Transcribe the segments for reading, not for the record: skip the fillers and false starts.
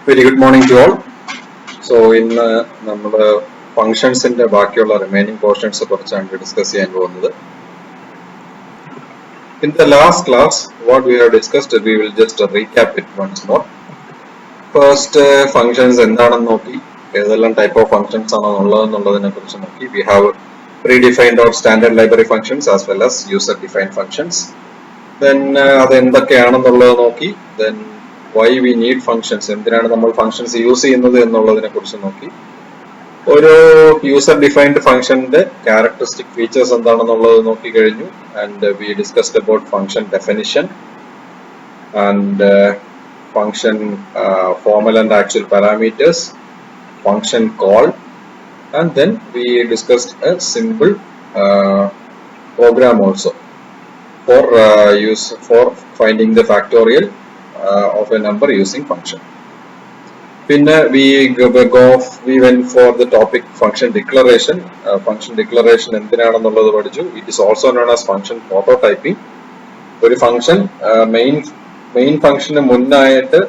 Very good morning to all. So in നമ്മുടെ ഫങ്ഷൻസിന്റെ ബാക്കിയുള്ള remaining portions കുറിച്ചാണ് ഡിസ്കസ് ചെയ്യാൻ പോകുന്നത്. In the last class, what we have discussed, we will just recap it once more. First, functions എന്താണെന്ന് നോക്കി, ഏതെല്ലാം type of functions ആണ് ഉള്ളതെന്നുള്ളതിനെ കുറിച്ച് നോക്കി. We have predefined or standard library functions as well as user defined functions. Then അത് എന്തൊക്കെയാണെന്നുള്ളത് നോക്കി. Then why we need functions, എന്തിനാണ് നമ്മൾ ഫങ്ഷൻസ് യൂസ് ചെയ്യുന്നത് എന്നുള്ളതിനെ കുറിച്ച് നോക്കി. ഒരു യൂസർ ഡിഫൈൻഡ് ഫംഗ്ഷന്റെ ക്യാരക്ടറിസ്റ്റിക് ഫീച്ചേഴ്സ് എന്താണെന്നുള്ളത് നോക്കി കഴിഞ്ഞു. And we discussed about function definition and function formal and actual parameters, function call, and then we discussed A simple programme also for finding the factorial of a number using function. Pinna we went for the topic function declaration. Function declaration എന്തിനാണെന്നുള്ളത് പഠിച്ചു. It is also known as function prototyping. ഒരു function main ഫംഗ്ഷന് മുന്നായിട്ട്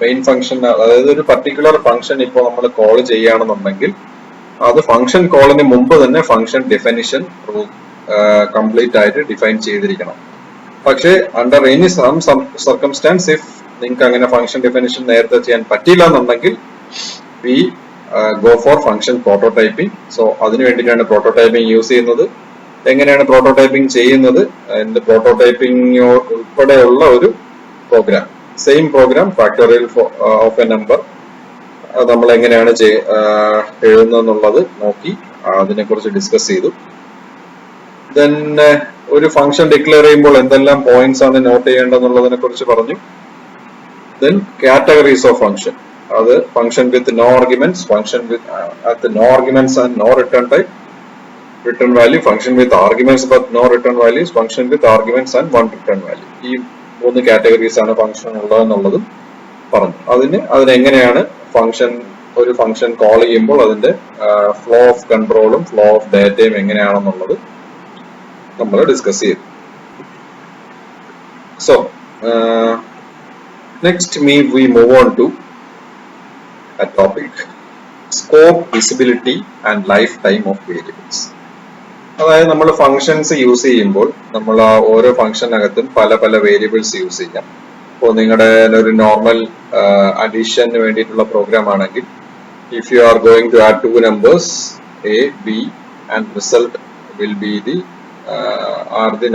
main function, അതായത് ഒരു particular function ഇപ്പോൾ നമ്മൾ call ചെയ്യുകയാണെന്നുണ്ടെങ്കിൽ അത് ഫംഗ്ഷൻ കോളിന് മുമ്പ് തന്നെ ഫംഗ്ഷൻ ഡെഫിനിഷൻ കംപ്ലീറ്റ് ആയിട്ട് ഡിഫൈൻ ചെയ്തിരിക്കണം. പക്ഷേ അണ്ടർ എനി സർക്കംസ്റ്റാൻസ് ഇഫ് നിങ്ങൾക്ക് അങ്ങനെ ഫംഗ്ഷൻ ഡെഫിനിഷൻ നേരത്തെ ചെയ്യാൻ പറ്റില്ല എന്നുണ്ടെങ്കിൽ we go for function prototyping. So അതിനു വേണ്ടിയിട്ടാണ് പ്രോട്ടോടൈപ്പിംഗ് യൂസ് ചെയ്യുന്നത്. എങ്ങനെയാണ് പ്രോട്ടോടൈപ്പിംഗ് ചെയ്യുന്നത്? പ്രോട്ടോടൈപ്പിംഗ് ഉൾപ്പെടെയുള്ള ഒരു program, same program factorial of a number നമ്മൾ എങ്ങനെയാണ് എഴുതുന്നതെന്നുള്ളത് നോക്കി അതിനെ കുറിച്ച് ഡിസ്കസ് ചെയ്തു. ദെൻ ഒരു ഫംഗ്ഷൻ ഡിക്ലെയർ ചെയ്യുമ്പോൾ എന്തെല്ലാം പോയിന്റ്സ് ആണ് നോട്ട് ചെയ്യേണ്ടതെന്നുള്ളതിനെ കുറിച്ച് പറഞ്ഞു. Then categories of function, അത് function with no arguments, function with no arguments and no return type, return value, function with arguments but no return values, function with arguments and one return value. ഈ 3 categories ആണ് function ഉള്ളതെന്നുള്ളതും പറഞ്ഞു. അതിനെങ്ങനെയാണ് ഒരു function call ചെയ്യുമ്പോൾ അതിന്റെ flow of കൺട്രോളും flow of ഡാറ്റയും എങ്ങനെയാണെന്നുള്ളത് നമ്മൾ discuss ചെയ്തു. So next we move on to a topic, scope, visibility and lifetime of variables. അതായത് നമ്മൾ ഫങ്ഷൻസ് യൂസ് ചെയ്യുമ്പോൾ നമ്മൾ ആ ഓരോ ഫംഗ്ഷനകത്തും പല പല വേരിയബിൾസ് യൂസ് ചെയ്യാം. ഇപ്പോൾ നിങ്ങളുടെ ഒരു നോർമൽ അഡീഷന് വേണ്ടിയിട്ടുള്ള പ്രോഗ്രാം ആണെങ്കിൽ if you are going to add 2 numbers a b and result will be the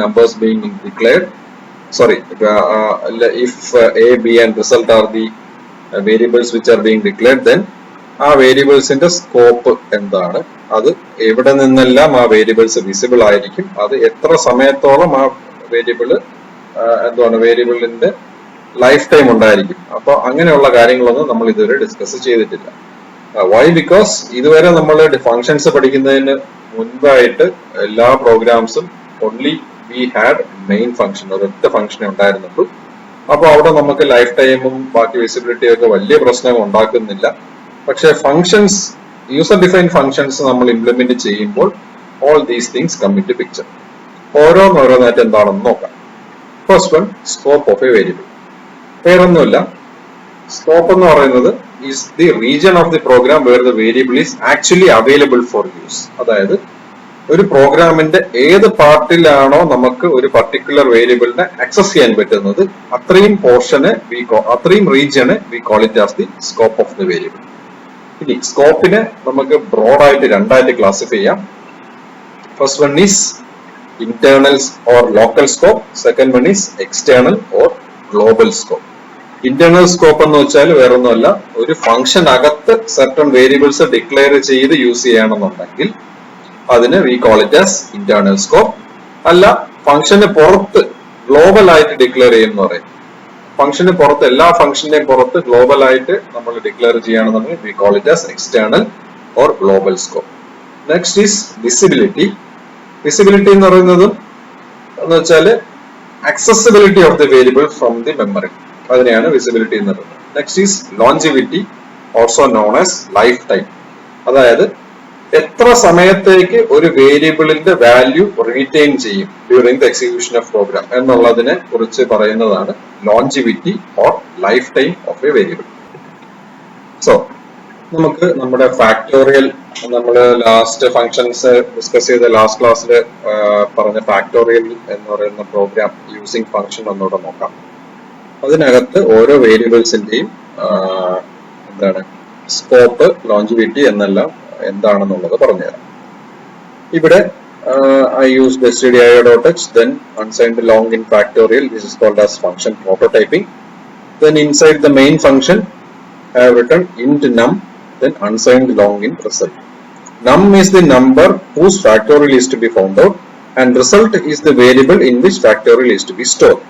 numbers being declared. Sorry, if a, b and result are the variables which are being declared, then ആ വേരിയബിൾസിന്റെ scope എന്താണ്, അത് എവിടെ നിന്നെല്ലാം ആ variables visible ആയിരിക്കും, അത് എത്ര സമയത്തോളം ആ വേരിയബിളിന്റെ ലൈഫ് ടൈം ഉണ്ടായിരിക്കും. അപ്പൊ അങ്ങനെയുള്ള കാര്യങ്ങളൊന്നും നമ്മൾ ഇതുവരെ ഡിസ്കസ് ചെയ്തിട്ടില്ല. വൈ? ബിക്കോസ് ഇതുവരെ നമ്മൾ ഫങ്ഷൻസ് പഠിക്കുന്നതിന് മുൻപായിട്ട് എല്ലാ പ്രോഗ്രാംസും only we had main function, ഒരൊറ്റ ഫംഗ്ഷനെ ഉണ്ടായിരുന്നുള്ളൂ. അപ്പൊ അവിടെ നമുക്ക് ലൈഫ് ടൈമും ബാക്കി വിസിബിലിറ്റിയും ഒക്കെ വലിയ പ്രശ്നം ഉണ്ടാക്കുന്നില്ല. പക്ഷെ ഫംഗ്ഷൻസ്, യൂസർ ഡിഫൈൻഡ് ഫംഗ്ഷൻസ് നമ്മൾ ഇംപ്ലിമെന്റ് ചെയ്യുമ്പോൾ all these things come into picture. ഓരോന്നായിട്ട് എന്താണെന്ന് നോക്കാം. First one, scope of a variable. വേറൊന്നുമില്ല, സ്കോപ്പ് എന്ന് പറയുന്നത് is the region of the program where the variable is actually available for use. അതായത് ഒരു പ്രോഗ്രാമിന്റെ ഏത് പാർട്ടിലാണോ നമുക്ക് ഒരു പർട്ടിക്കുലർ വേരിയബിളിനെ ആക്സസ് ചെയ്യാൻ പറ്റുന്നത് അത്രയും പോർഷന് അത്രയും റീജിയന് we call it as the scope of the variable. ഇനി സ്കോപ്പിനെ നമുക്ക് ബ്രോഡായിട്ട് രണ്ടായിട്ട് ക്ലാസിഫൈ ചെയ്യാം. First one is internal or local scope, second one is external or global scope. Internal scope എന്ന് വെച്ചാൽ വേറൊന്നുമല്ല, ഒരു ഫംഗ്ഷൻ അകത്ത് സർട്ടൺ വേരിയബിൾസ് ഡിക്ലെയർ ചെയ്ത് യൂസ് ചെയ്യണമെന്നുണ്ടെങ്കിൽ അതിന് we call it as internal scope. അല്ല, ഫംഗ്ഷന് പുറത്ത് ഗ്ലോബൽ ആയിട്ട് ഡിക്ലെയർ ചെയ്യുന്ന പറയും. ഫംഗ്ഷന് പുറത്ത്, എല്ലാ ഫംഗ്ഷന്റെയും പുറത്ത് ഗ്ലോബൽ ആയിട്ട് നമ്മൾ ഡിക്ലെയർ ചെയ്യുകയാണെന്നുണ്ടെങ്കിൽ we call it as external or global scope. Next is visibility. Visibility എന്ന് പറയുന്നതും എന്ന് വെച്ചാൽ accessibility of the variable from the memory, അതിനെയാണ് വിസിബിലിറ്റി എന്ന് പറയുന്നത്. Next is longevity, also known as life time. അതായത് എത്ര സമയത്തേക്ക് ഒരു വേരിയബിളിന്റെ വാല്യൂ റീറ്റെയിൻ ചെയ്യും during the execution of program എന്നുള്ളതിനെ കുറിച്ച് പറയുന്നതാണ് longevity or life time of a variable. So നമുക്ക് നമ്മുടെ ഫാക്ടോറിയൽ നമ്മൾ ലാസ്റ്റ് ഫങ്ഷൻസ് ഡിസ്കസ് ചെയ്ത ലാസ്റ്റ് ക്ലാസ്സിൽ പറഞ്ഞ ഫാക്ടോറിയൽ എന്ന് പറയുന്ന പ്രോഗ്രാം യൂസിങ് ഫങ്ഷൻ ഒന്നുകൂടെ നോക്കാം. അതിനകത്ത് ഓരോ വേരിയബിൾസിന്റെയും എന്താണ് സ്കോപ്പ്, ലോഞ്ചിവിറ്റി എന്നെല്ലാം എന്താണെന്നുള്ളത് പറഞ്ഞുതരാം. ഇവിടെ I used stdio.h, then unsigned long in factorial. This is called as function prototyping. Then inside the main function, I have written int num, then unsigned long in result. Num is the number whose factorial is to be found out, and result is the variable in which factorial is to be stored.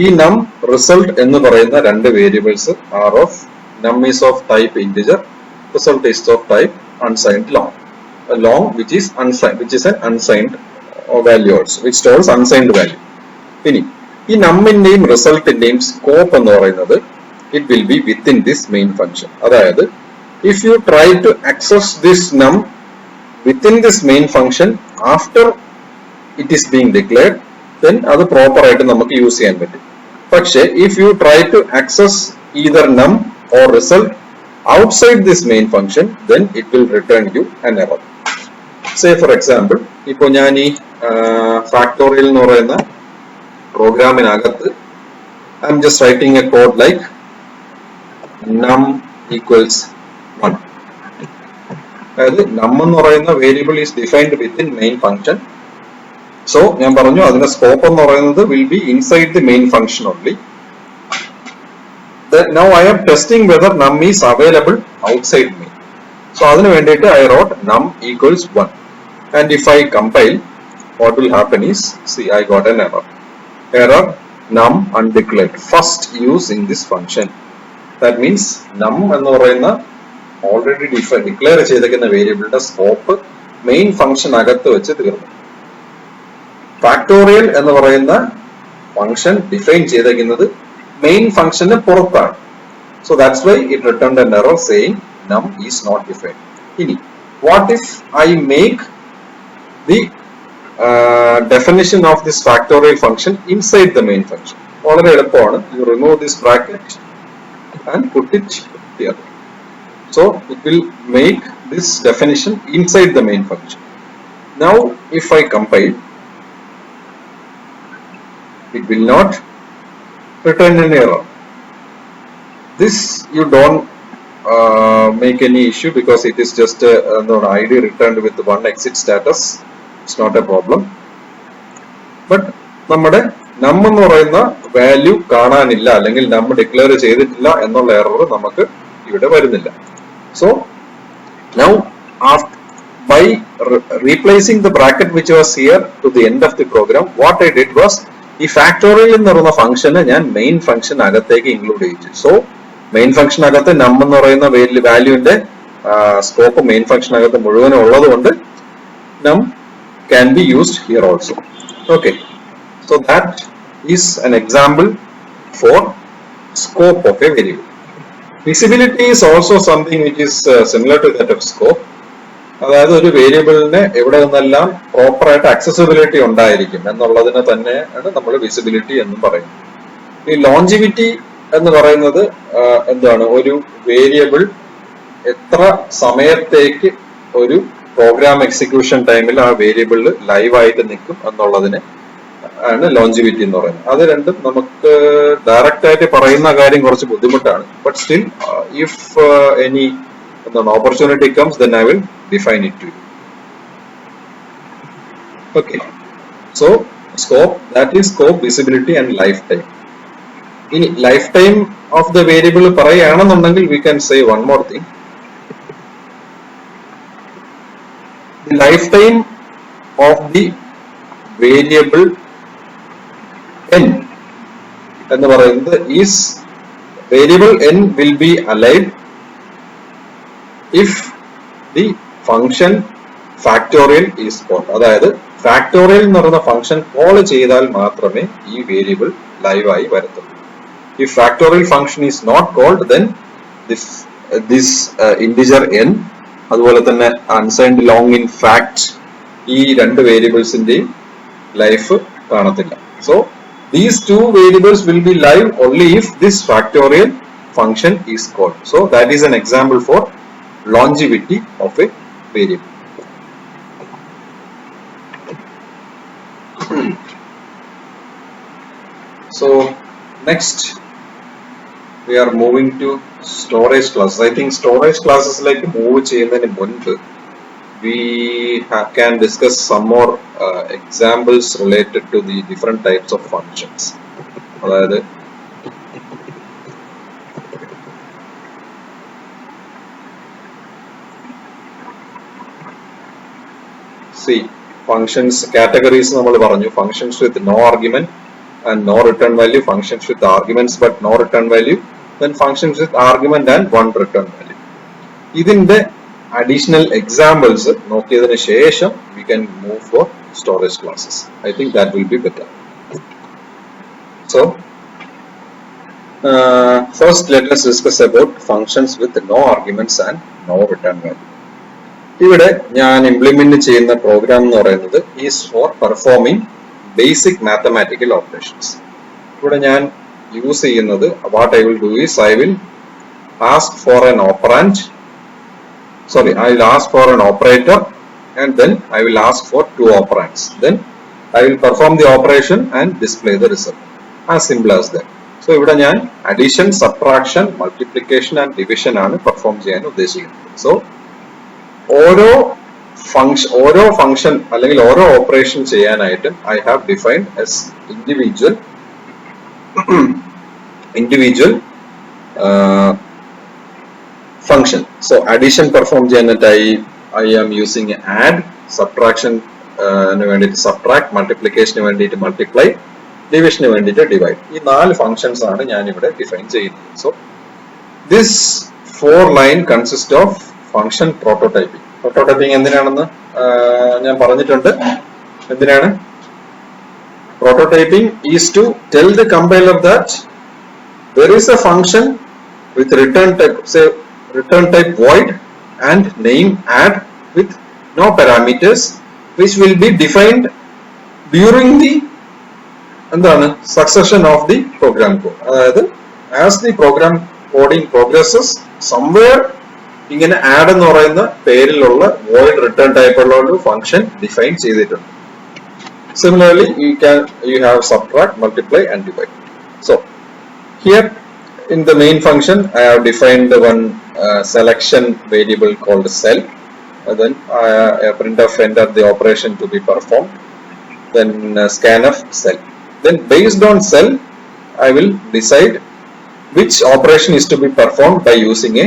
ഈ num, result എന്ന് പറയുന്ന രണ്ട് variables are of num is of type integer, result is of type unsigned long. A long which is unsigned, which is an unsigned value also, which stores unsigned value. ഇനി ഈ numന്റെയും റിസൾട്ടിന്റെയും scope എന്ന് പറയുന്നത് it will be within this main function. അതായത് if you try to access this num within this main function after it is being declared, then അത് proper ആയിട്ട് നമുക്ക് use ചെയ്യാൻ പറ്റും. പക്ഷേ if you try to access either num or result outside this main function, then it will return you an error. Say for example, ഇപ്പോൾ ഞാൻ ഈ factorial എന്ന് പറയുന്ന പ്രോഗ്രാമിനകത്ത് I am just writing a code like num equals 1. അതായത് num എന്ന് പറയുന്ന variable is defined within main function. So ഞാൻ പറഞ്ഞു അതിന്റെ സ്കോപ്പ് എന്ന് പറയുന്നത് will be inside the main function only. Now I am testing whether num is available outside main. So അതിനു വേണ്ടിയിട്ട് I wrote num equals 1. And if I compile, what will happen is, see, I got an error. Error num undeclared. First use in this function. That means num എന്ന് പറയുന്ന already declare ചെയ്തിരിക്കുന്ന വേരിയബിളിന്റെ scope main function അകത്ത് വെച്ച് തീർന്നു. Factorial എന്ന് പറയുന്ന function define ചെയ്തിരിക്കുന്നത് മെയിൻ ഫംഗ്ഷന് പുറത്താണ്. So that's why it returned an error saying num is not defined. ഇനി what if I make the definition of this factorial function inside the main function? വളരെ എളുപ്പമാണ്. You remove this bracket and put it here. So it will make this definition inside the main function. Now if I compile, it will not return an error. This you don't make any issue because it is just an ID returned with one exit status. It's not a problem. But നമ്മുടെ num എന്ന് പറയുന്ന value കാണാനില്ല അല്ലെങ്കിൽ num declare ചെയ്തിട്ടില്ല എന്നുള്ള error നമുക്ക് ഇവിടെ വരുന്നില്ല. So now by replacing the bracket which was here to the end of the program, what I did was ഈ ഫാക്ടോറിയൽ എന്ന് പറയുന്ന ഫംഗ്ഷനെ ഞാൻ മെയിൻ ഫംഗ്ഷൻ അകത്തേക്ക് ഇൻക്ലൂഡ് ചെയ്തു. സോ മെയിൻ ഫംഗ്ഷൻ അകത്ത് നം എന്ന് പറയുന്ന വാല്യൂവിന്റെ സ്കോപ്പ് മെയിൻ ഫംഗ്ഷൻ അകത്ത് മുഴുവനും ഉള്ളത് കൊണ്ട് നം can be used here also. Okay, so that is an example for scope of a variable. Visibility is also something which is similar to that of scope. അതായത് ഒരു വേരിയബിളിന് എവിടെ നിന്നെല്ലാം പ്രോപ്പർ ആയിട്ട് അക്സസിബിലിറ്റി ഉണ്ടായിരിക്കും എന്നുള്ളതിനെ തന്നെയാണ് നമ്മൾ വിസിബിലിറ്റി എന്നും പറയുന്നത്. ഈ ലോഞ്ചിവിറ്റി എന്ന് പറയുന്നത് എന്താണ്, ഒരു വേരിയബിൾ എത്ര സമയത്തേക്ക് ഒരു പ്രോഗ്രാം എക്സിക്യൂഷൻ ടൈമിൽ ആ വേരിയബിളിൽ ലൈവായിട്ട് നിൽക്കും എന്നുള്ളതിന് ആണ് ലോഞ്ചിവിറ്റി എന്ന് പറയുന്നത്. അത് രണ്ടും നമുക്ക് ഡയറക്റ്റ് ആയിട്ട് പറയുന്ന കാര്യം കുറച്ച് ബുദ്ധിമുട്ടാണ്. But still if any opportunity comes, then I will define it to you. Okay, so scope, that is scope, visibility and lifetime. In lifetime of the variable parayanannundengil we can say one more thing. The lifetime of the variable n ennu parayunnathu is variable n will be alive if the function factorial is called. അതായത് factorial എന്ന് പറയുന്ന function call ചെയ്താൽ മാത്രമേ ഈ variable live ആയി വരത്തുള്ളൂ. If factorial function is not called, then this integer n അതുപോലെ തന്നെ unsigned long in fact ഈ രണ്ട് വേരിയബിൾസിന്റെയും ലൈഫ് കാണത്തില്ല. So these two variables will be live only if this factorial function is called. So that is an example for longevity of a variable. So next we are moving to storage classes. I think storage classes like move ചെയ്യുന്നതിന് മുൻപ് we can discuss some more examples related to the different types of functions. അതായത് see functions categories നമ്മൾ പറഞ്ഞു, functions with no argument and no return value, functions with arguments but no return value, then functions with argument and one return value. ഇതിന്റെ additional examples നോക്കിയതിനു ശേഷം we can move for storage classes. I think that will be better. So first let us discuss about functions with no arguments and no return value. ഇവിടെ ഞാൻ implement ചെയ്യുന്ന program എന്ന് പറയുന്നത് is for performing basic mathematical operations. ഇവിടെ ഞാൻ use ചെയ്യുന്നത് what I will do is I will ask for an operand. Sorry, I will ask for an operator and then I will ask for two operands. Then I will perform the operation and display the result. As simple as that. So ഇവിടെ ഞാൻ addition, subtraction, multiplication and division ആണ് perform ചെയ്യാൻ ഉദ്ദേശിക്കുന്നത്. So ഓരോ function അല്ലെങ്കിൽ ഓരോ operation ചെയ്യാനായിട്ട് I have defined as individual function. So addition perform ചെയ്യാനായിട്ട് I am using add, subtraction വേണ്ടിയിട്ട് subtract, multiplication വേണ്ടിയിട്ട് multiply, division വേണ്ടിയിട്ട് divide. ഈ 4 functions ആണ് ഞാൻ ഇവിടെ ഡിഫൈൻ ചെയ്യുന്നത്. So this 4 line consists of function prototyping. Prototyping എന്തിനാണെന്ന് ഞാൻ പറഞ്ഞിട്ടുണ്ട്. എന്തിനാണ്? Prototyping is to tell the compiler that there is a function with return type, say return type void and name add with no parameters, which will be defined during the succession of the program code. അതായത് as the program coding progresses, somewhere ഇങ്ങനെ add എന്ന് പറയുന്ന പേരിലുള്ള void return type ഉള്ള ഒരു function define ചെയ്തിട്ടുണ്ട്. Similarly, you have subtract, multiply and divide. So here in the main function I have defined one selection variable called cell. Then printf enter the operation to be performed. Then scanf cell. Then based on cell I will decide which operation is to be performed by using a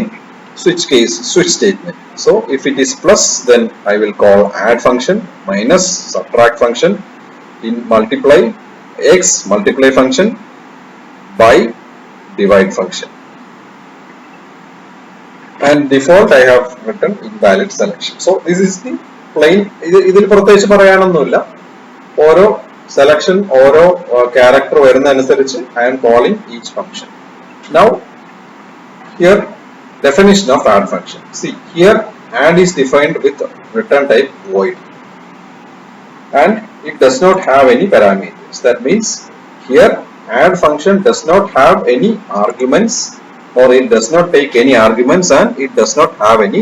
switch statement. So if it is plus, then I will call add function, minus subtract function, in multiply x multiply function, by divide function, and default I have written invalid selection. So this is the plain. ഇതിൽ പ്രത്യേകിച്ച് പറയാനൊന്നുമില്ല. ഓരോ selection ഓരോ character വരുന്ന അനുസരിച്ച് I am calling each function. Now here definition of add function. See here add is defined with return type void and it does not have any parameters. That means here add function does not have any arguments, or it does not take any arguments and it does not have any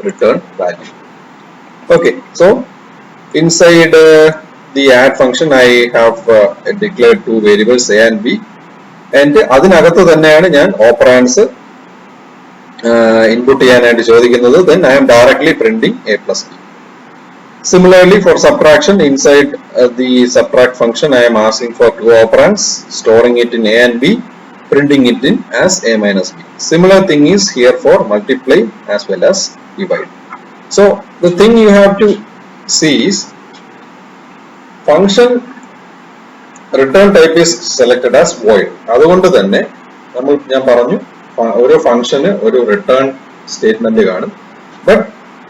return value. Okay, so inside the add function I have declared two variables a and b, and അതിനകത്ത് തന്നെയാണ് ഞാൻ operands input ചെയ്യാനായിട്ട് ചോദിക്കുന്നത്. Then I am directly printing a plus b. Similarly for subtraction, inside the subtract function I am asking for two operands, storing it in a and b, printing it in as a minus b. Similar thing is here for multiply as well as divide. So the thing you have to see is function return type is selected as void. അതുകൊണ്ട് തന്നെ ഞാൻ പറഞ്ഞു ഒരു ഫംഗ്ഷന് ഒരു return statement കാണും. But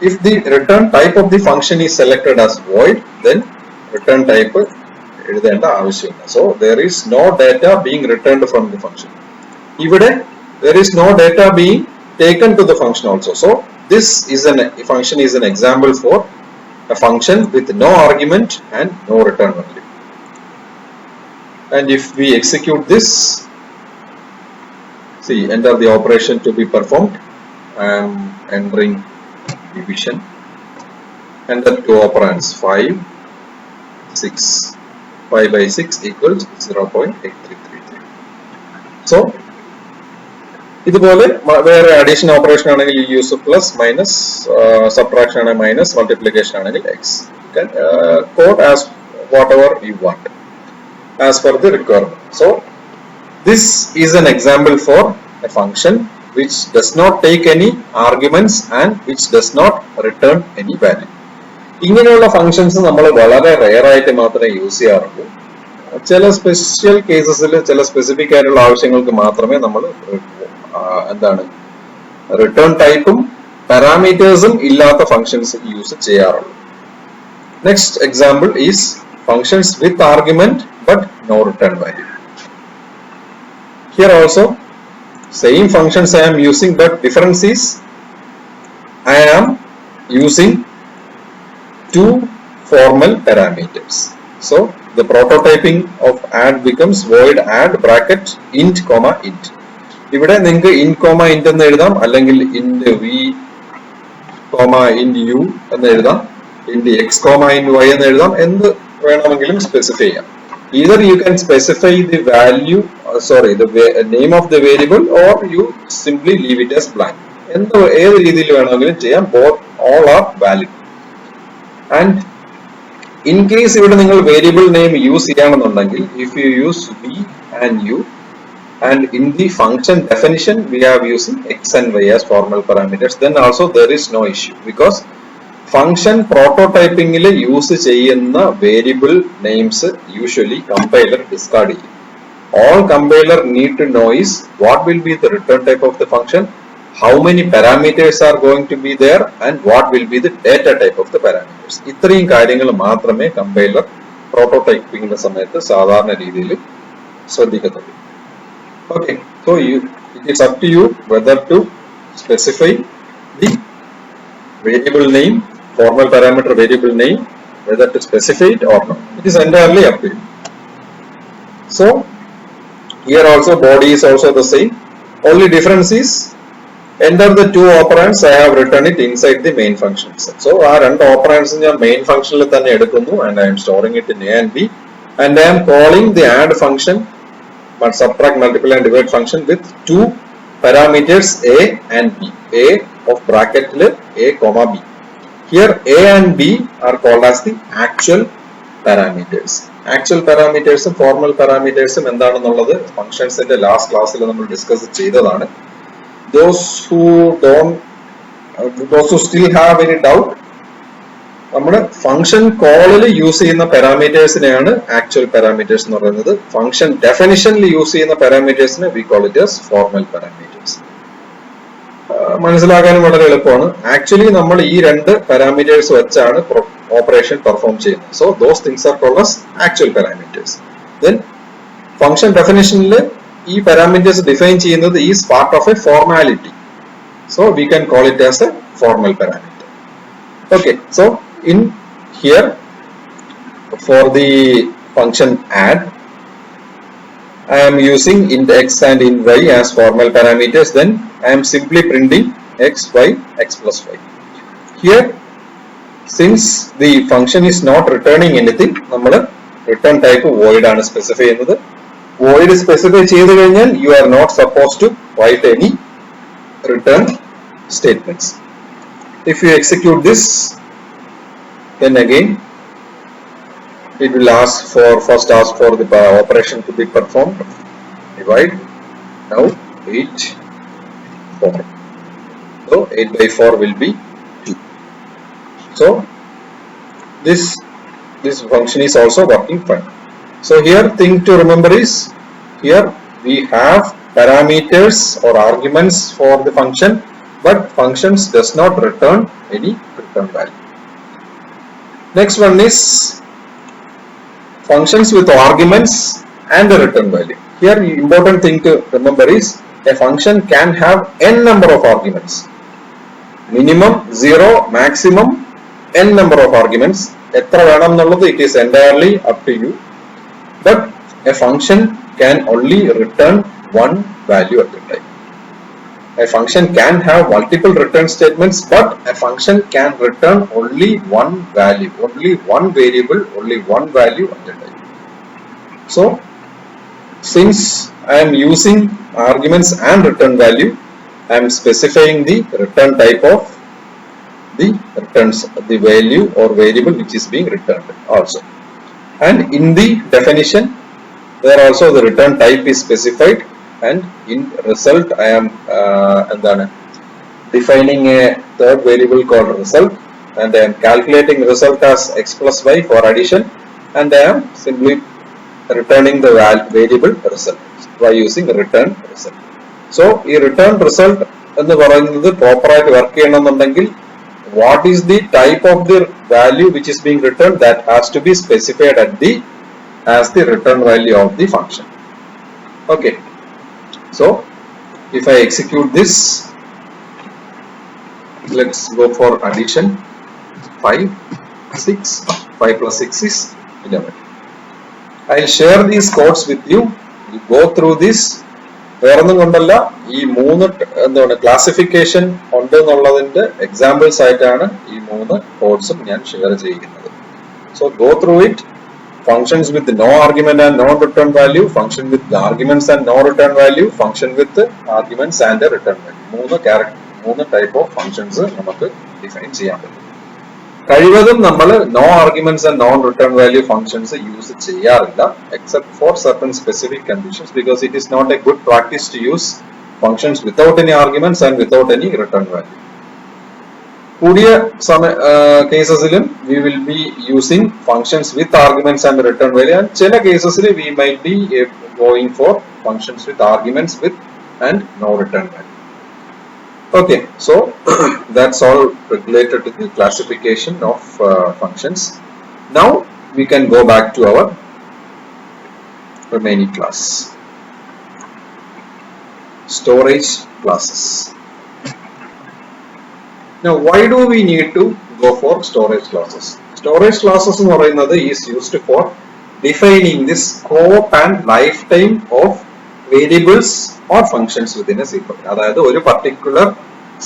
if the return type of the function is selected as void, then return type എഴുതേണ്ട ആവശ്യമില്ല. So there is no data being returned from the function. ഇവിടെ there is no data being taken to the function also. So this is a function is an example for a function with no argument and no return value. And if we execute this, See, enter the operation to be performed. I am entering division. Enter two operands 5, 6. 5 by 6 equals 0.8333. So, ഇതുപോലെ വേറെ addition operation ആണെങ്കിൽ you use plus minus, subtraction ആണെങ്കിൽ minus, multiplication ആണെങ്കിൽ X. Code as what ever you want as per the requirement. So this is an example for A function which does not take any arguments and which does not return any value. ഇങ്ങനെയുള്ള functions നമ്മൾ വളരെ rare ആയിട്ട് മാത്രമേ use ചെയ്യാറുള്ളൂ. ചില special കേസസിൽ ചില specific ആയിട്ടുള്ള ആവശ്യങ്ങൾക്ക് മാത്രമേ നമ്മൾ റിട്ടേൺ ടൈപ്പും പാരാമീറ്റേഴ്സും ഇല്ലാത്ത ഫംഗ്ഷൻസ് യൂസ് ചെയ്യാറുള്ളൂ. Next example is functions with argument but no return value. Here also same functions I am using, but difference is I am using two formal parameters. So the prototyping of add becomes void add bracket int comma int. ഇവിടെ നിങ്ങൾക്ക് int comma int എന്ന് എഴുതാം, അല്ലെങ്കിൽ int v comma int u എന്ന് എഴുതാം, int x comma int y എന്ന് എഴുതാം, എന്ത് വേണമെങ്കിലും സ്പെസിഫൈ ചെയ്യാം. Either you can specify the value, the name of the variable, or you simply leave it as blank. ഏത് രീതിയിൽ വേണമെങ്കിലും ചെയ്യാം. Both all are valid. And in case ഇവിടെ നിങ്ങൾ വേരിയബിൾ നെയിം യൂസ് ചെയ്യണമെന്നുണ്ടെങ്കിൽ, if you use v and u, and in the function definition we are using x and y as formal parameters, then also there is no issue, because function പ്രോട്ടോടൈപ്പിംഗിൽ use ചെയ്യുന്ന variable names usually compiler discard ചെയ്യും. All compiler need to know is what will be the return type of the function, how many parameters are going to be there, and what will be the data type of the parameters. ഇത്രയും കാര്യങ്ങൾ മാത്രമേ compiler പ്രോട്ടോടൈപ്പിംഗിന്റെ സമയത്ത് സാധാരണ രീതിയിൽ ശ്രദ്ധിക്കത്തുള്ളൂ. Okay, so it is up to you whether to specify the variable name, formal parameter variable name, whether to specify it or not. It is entirely up to you. So here also body is also the same. Only difference is enter the two operands. I have written it inside the main function. So our രണ്ട് operands ഞാൻ main functionൽ തന്നെ എടുക്കുന്നു, and I am storing it in a and b, and I am calling the add function, but subtract, multiply and divide function with two parameters a and b. A of bracket a comma b. Here a and b are called as the actual parameters. Actual parameters ഉം formal parameters ഉം എന്താണെന്നുള്ളത് ഫംഗ്ഷൻസിന്റെ last ക്ലാസ്സിൽ നമ്മൾ discuss ചെയ്തതാണ്. Those who still have any doubt, നമ്മുടെ function കോളിൽ use ചെയ്യുന്ന പാരാമീറ്റേഴ്സിനെയാണ് actual parameters എന്ന് പറയുന്നത്. ഫംഗ്ഷൻ ഡെഫിനിഷനിൽ യൂസ് ചെയ്യുന്ന പാരാമീറ്റേഴ്സിനെ we call it as formal parameters. മനസ്സിലാക്കാനും വളരെ എളുപ്പമാണ്. ആക്ച്വലി നമ്മൾ ഈ രണ്ട് പാരാമീറ്റേഴ്സ് വെച്ചാണ് ഓപ്പറേഷൻ പെർഫോം ചെയ്യുന്നത്. So those things are called as actual parameters. Then function ഡെഫിനിഷനിൽ ഈ പാരാമീറ്റേഴ്സ് ഡിഫൈൻ ചെയ്യുന്നത് is part of a formality. So we can call it as a formal parameter. Okay, so in here for the function add, I am using int x and int y as formal parameters. Then I am simply printing x, y, x plus y. Here, since the function is not returning anything, നമ്മൾ return type void ആണ് specify ചെയ്യുന്നത്. Void specify ചെയ്തു കഴിഞ്ഞാൽ you are not supposed to write any return statements. If you execute this, then again it will first ask for the operation to be performed. Divide. Now 8 4. So 8 by 4 will be 2. So this function is also working fine. So here thing to remember is, here we have parameters or arguments for the function, but functions does not return any return value. Next one is functions with arguments and a return value. Here the important thing to remember is a function can have n number of arguments. Minimum 0, maximum n number of arguments. എത്ര വേണം എന്നുള്ളത് it is entirely up to you. But a function can only return one value at a time. A function can have multiple return statements, but a function can return only one value, only one variable, only one value at a time. So since I am using arguments and return value, I am specifying the return type of the returns, the value or variable which is being returned also. And in the definition, there also the return type is specified, and in result I am defining a third variable called result, and I am calculating result as x plus y for addition, and I am simply returning the variable result by using return result. So ഈ return result എന്ന് പറയുന്നത് proper ആയിട്ട് work ചെയ്യണമെന്നുണ്ടെങ്കിൽ what is the type of the value which is being returned, that has to be specified at the as the return value of the function. Okay, so if I execute this, let's go for addition. 5 plus 6 is 11. I'll share these codes with you. You go through this. വേറൊന്നും കൊണ്ടല്ല, ഈ മൂന്ന് എന്താണ് classification ഉണ്ട് എന്നുള്ളതിന്റെ examples ആയിട്ടാണ് ഈ മൂന്ന് കോഡ്സും ഞാൻ ഷെയർ ചെയ്യുന്നത്. So go through it. Functions with no argument and no return value, function with arguments and no return value, function with arguments and a return value. മൂന്ന് ടൈപ്പ് ഓഫ് ഫങ്ഷൻസ് നമുക്ക് define ചെയ്യാൻ പറ്റും. കഴിവതും നമ്മൾ no arguments and non return value functions use ചെയ്യാറില്ല, except for certain specific conditions, because it is not a good practice to use functions without any arguments and without any return value. കൂടിയ കേസസിലും we will be using functions with arguments and return value, and ചില കേസസിൽ we might be going for functions with arguments with and no return value. Okay, so that's all related to the classification of functions. Now we can go back to our remaining class. Storage classes. Now why do we need to go for storage classes? Storage classes in പറയുന്നത് is used for defining the scope and lifetime of variables or functions within a C program. അതായത് ഒരു particular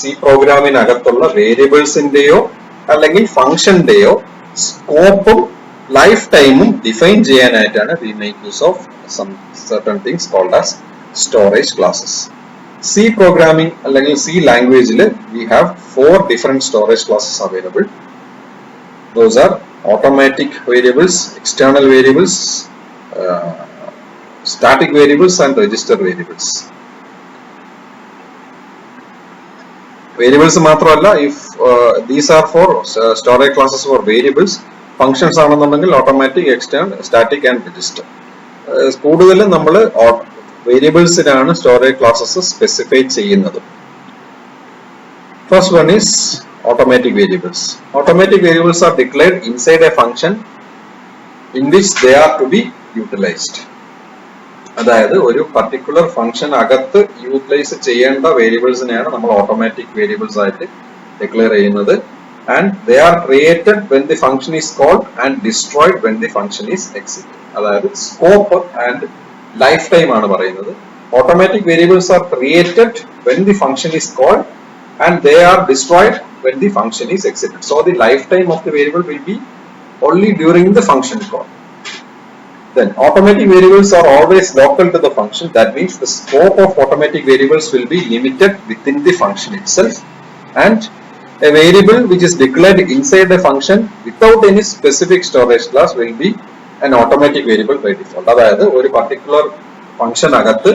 C പ്രോഗ്രാമിനകത്തുള്ള വേരിയബിൾസിന്റെയോ അല്ലെങ്കിൽ ഫംഗ്ഷന്റെയോ സ്കോപ്പും life ടൈമും define ചെയ്യാനായിട്ടാണ് we make use of some certain things called as storage classes. C programming അല്ലെങ്കിൽ C languageൽ we have 4 different storage classes available. Those are automatic variables, external variables, static variables and register variables. Variables മാത്രമല്ല, if these are for storage classes for variables, functions ആണെന്നുണ്ടെങ്കിൽ automatic, external, static and register. കൂടുതലും നമ്മൾ വേരിയബിൾസിനാണ് storage classes specify ചെയ്യുന്നത്. First one is automatic variables. Automatic variables are declared inside a function in which they are to be utilized. അതായത് ഒരു particular function അകത്ത് utilise ചെയ്യേണ്ട വേരിയബിൾസിനെയാണ് നമ്മൾ ഓട്ടോമാറ്റിക് വേരിയബിൾസ് ആയിട്ട് ഡിക്ലെയർ ചെയ്യുന്നത്. And they are created when the function is called and destroyed when the function is executed. അതായത് scope and life time ആണ് പറയുന്നത്. Automatic variables are created when the function is called and they are destroyed when the function is executed. So the life time of the variable will be only during the function call. Then automatic variables are always local to the function. That means the scope of automatic variables will be limited within the function itself, and a variable which is declared inside the function without any specific storage class will be an automatic variable by default. അതായത് ഒരു particular function അകത്ത്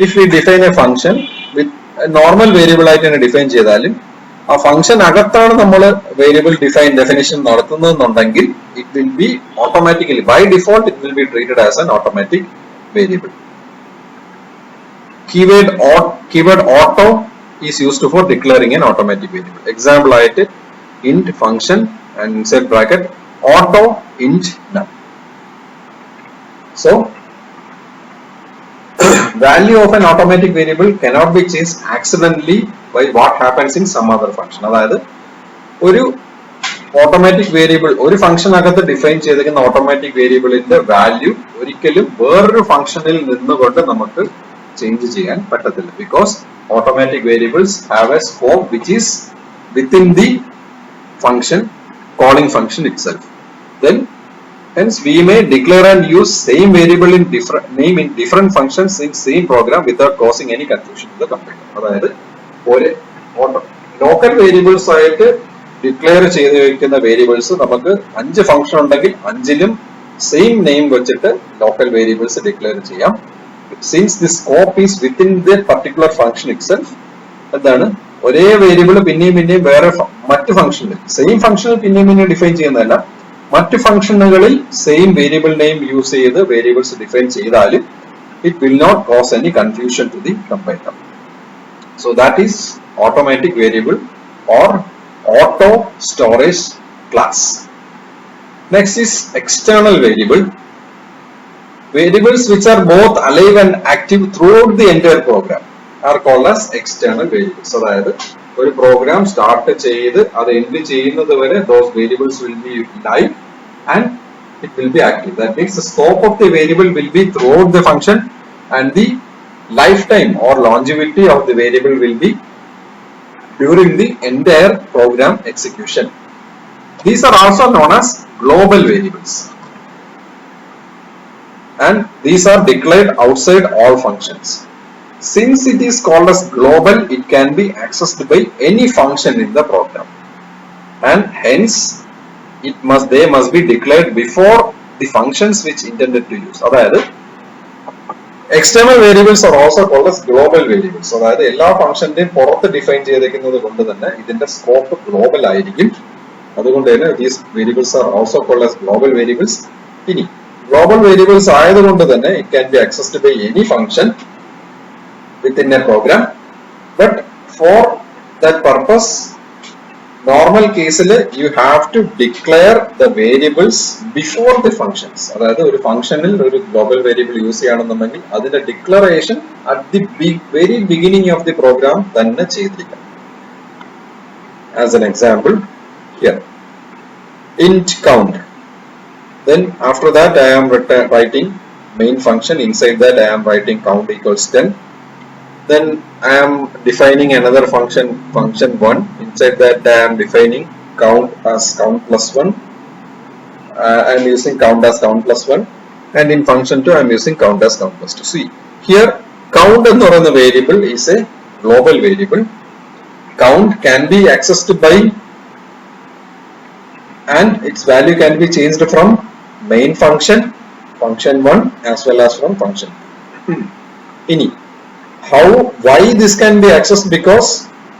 if we define a function with a normal variable ആയിട്ട് തന്നെ define ചെയ്താലും ആ function അകത്താണ് നമ്മൾ variable definition നടത്തുന്നതെന്നുണ്ടെങ്കിൽ it will be automatically, by default it will be treated as an automatic variable. Keyword auto is used for declaring an automatic variable. Example ആയിട്ട് int function and inside bracket auto int none. So value of an automatic variable cannot be changed accidentally by what happens in some other function. അതായത് ഒരു automatic variable, ഒരു function അകത്ത് define ചെയ്തിരിക്കുന്ന automatic വേരിയബിളിന്റെ value ഒരിക്കലും വേറൊരു ഫംഗ്ഷനിൽ നിന്നുകൊണ്ട് നമുക്ക് ചേഞ്ച് ചെയ്യാൻ പറ്റത്തില്ല. Because automatic variables have A scope which is within the function calling function itself. Then hence we may declare and use same variable in different name in different functions in same program without causing any confusion to the compiler. അതായത് ഒരു local variables ആയിട്ട് declare ചെയ്ത് വെക്കുന്ന variables നമുക്ക് 5 function ഉണ്ടെങ്കിൽ 5ലും same name വെച്ചിട്ട് local variables declare ചെയ്യാം. Since the scope is within the particular function itself, എന്താണ് ഒരേ വേരിയബിൾ പിന്നെയും വേറെ മറ്റ് ഫംഗ്ഷനിൽ സെയിം ഫംഗ്ഷനിൽ പിന്നെയും ഡിഫൈൻ ചെയ്യുന്നതല്ല, മറ്റ് ഫംഗ്ഷനുകളിൽ സെയിം വേരിയബിൾ നെയിം യൂസ് ചെയ്ത് വേരിയബിൾസ് ഡിഫൈൻ ചെയ്താലും it will not cause any confusion to the compiler. So that is automatic variable or auto storage class. Next is external variable. Variables which are both alive and active throughout the entire program are called as external variables. അതായത് ഒരു programme start ചെയ്ത് അത് end ചെയ്യുന്നത് വരെ those variables will be live and it will be active. That means the scope of the variable will be throughout the function and the lifetime or longevity of the variable will be during the entire program execution. These are also known as global variables, and these are declared outside all functions. Since it is called as global, it can be accessed by any function in the program, and hence they must be declared before the functions which intended to use. അതായത് external variables are also called as global variables. അതായത് എല്ലാ ഫംഗ്ഷന്റെയും പുറത്ത് define ചെയ്തിരിക്കുന്നത് കൊണ്ട് തന്നെ ഇതിന്റെ scope global ആയിരിക്കും. അതുകൊണ്ട് തന്നെ these variables are also called as global variables. ഇനി global variables ആയതുകൊണ്ട് തന്നെ it can be accessed by any function within a program, but for that purpose normal കേസിൽ you have to declare the variables before the functions. അതായത് ഒരു ഫംഗ്ഷനിൽ ഒരു global variable use ചെയ്യണമെന്നുണ്ടെങ്കിൽ അതിന്റെ declaration at the very beginning of the program തന്നെ ചെയ്തിരിക്കണം. As an example here int count, then after that I am writing main function. Inside that I am writing count equals 10. Then I am defining another function 1. Inside that I am defining count as count plus 1. I am using count as count plus 1, and in function 2 I am using count as count plus 2. See here, count എന്ന് പറയുന്ന variable is a global variable. Count can be accessed by and its value can be changed from main function 1 as well as from function 2. Ini why this can be accessed? Because